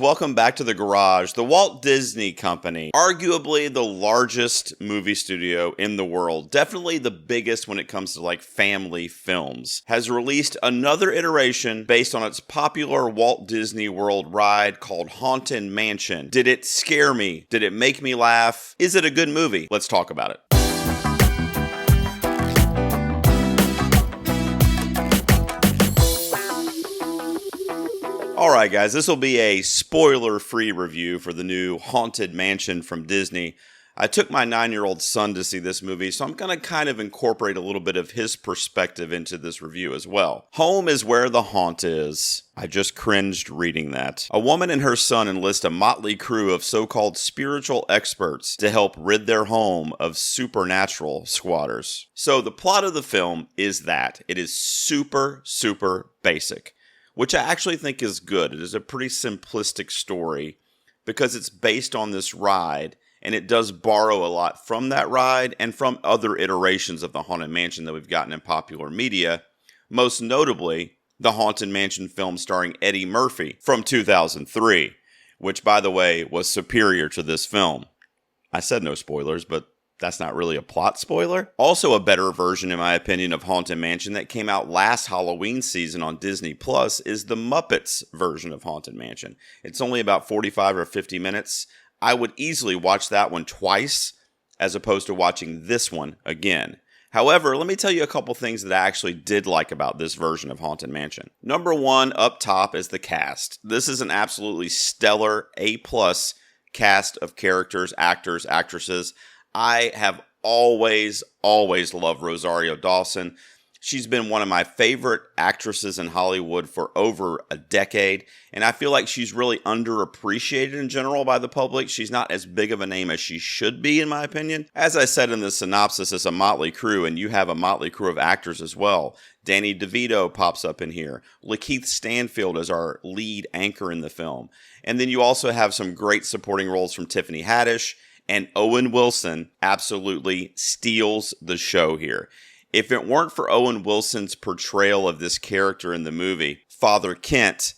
Welcome back to the garage. The Walt Disney Company, arguably the largest movie studio in the world, definitely the biggest when it comes to like family films, has released another iteration based on its popular Walt Disney World ride called Haunted Mansion. Did it scare me? Did it make me laugh? Is it a good movie? Let's talk about it. Alright guys, this will be a spoiler-free review for the new Haunted Mansion from Disney. I took my 9-year-old son to see this movie, so I'm going to kind of incorporate a little bit of his perspective into this review as well. Home is where the haunt is. I just cringed reading that. A woman and her son enlist a motley crew of so-called spiritual experts to help rid their home of supernatural squatters. So the plot of the film is that it is super basic, which I actually think is good. It is a pretty simplistic story because it's based on this ride, and it does borrow a lot from that ride and from other iterations of the Haunted Mansion that we've gotten in popular media, most notably the Haunted Mansion film starring Eddie Murphy from 2003, which, by the way, was superior to this film. I said no spoilers, but that's not really a plot spoiler. Also a better version, in my opinion, of Haunted Mansion that came out last Halloween season on Disney Plus is the Muppets version of Haunted Mansion. It's only about 45 or 50 minutes. I would easily watch that one twice as opposed to watching this one again. However, let me tell you a couple things that I actually did like about this version of Haunted Mansion. Number one, up top is the cast. This is an absolutely stellar A+ cast of characters, actors, actresses. I have always loved Rosario Dawson. She's been one of my favorite actresses in Hollywood for over a decade, and I feel like she's really underappreciated in general by the public. She's not as big of a name as she should be, in my opinion. As I said in the synopsis, it's a motley crew, and you have a motley crew of actors as well. Danny DeVito pops up in here. Lakeith Stanfield is our lead anchor in the film. And then you also have some great supporting roles from Tiffany Haddish, and Owen Wilson absolutely steals the show here. If it weren't for Owen Wilson's portrayal of this character in the movie, Father Kent,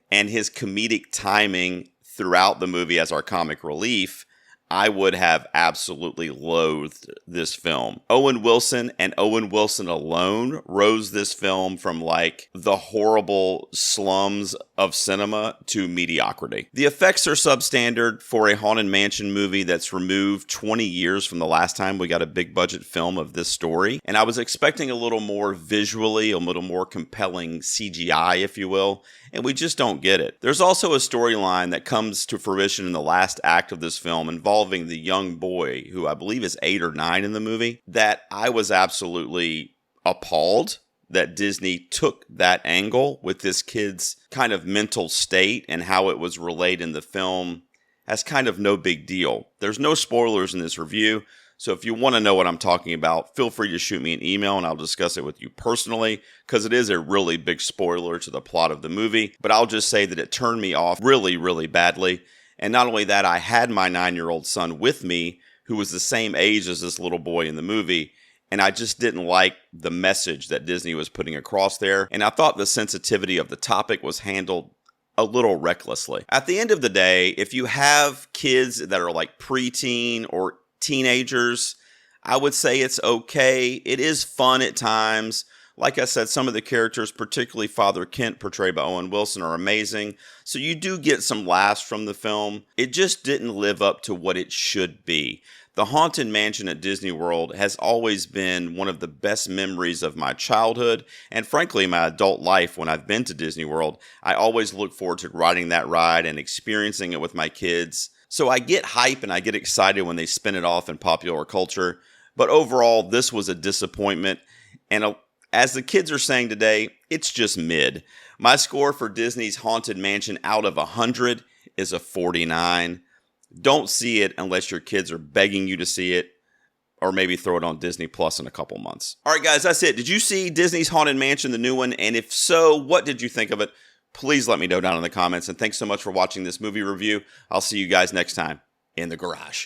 and his comedic timing throughout the movie as our comic relief, I would have absolutely loathed this film. Owen Wilson and Owen Wilson alone rose this film from like the horrible slums of cinema to mediocrity. The effects are substandard for a Haunted Mansion movie that's removed 20 years from the last time we got a big budget film of this story. And I was expecting a little more visually, a little more compelling CGI, if you will. And we just don't get it. There's also a storyline that comes to fruition in the last act of this film involving the young boy, who I believe is 8 or 9 in the movie, that I was absolutely appalled that Disney took that angle with this kid's kind of mental state and how it was relayed in the film as kind of no big deal. There's no spoilers in this review, so if you want to know what I'm talking about, feel free to shoot me an email and I'll discuss it with you personally, because it is a really big spoiler to the plot of the movie. But I'll just say that it turned me off really badly. And not only that, I had my 9-year-old son with me, who was the same age as this little boy in the movie, and I just didn't like the message that Disney was putting across there. And I thought the sensitivity of the topic was handled a little recklessly. At the end of the day, if you have kids that are like preteen or teenagers, I would say it's okay. It is fun at times. Like I said, some of the characters, particularly Father Kent, portrayed by Owen Wilson, are amazing. So you do get some laughs from the film. It just didn't live up to what it should be. The Haunted Mansion at Disney World has always been one of the best memories of my childhood, and frankly, my adult life when I've been to Disney World. I always look forward to riding that ride and experiencing it with my kids. So I get hype and I get excited when they spin it off in popular culture. But overall, this was a disappointment. And as the kids are saying today, it's just mid. My score for Disney's Haunted Mansion out of 100 is a 49. Don't see it unless your kids are begging you to see it, or maybe throw it on Disney Plus in a couple months. All right, guys, that's it. Did you see Disney's Haunted Mansion, the new one? And if so, what did you think of it? Please let me know down in the comments. And thanks so much for watching this movie review. I'll see you guys next time in the garage.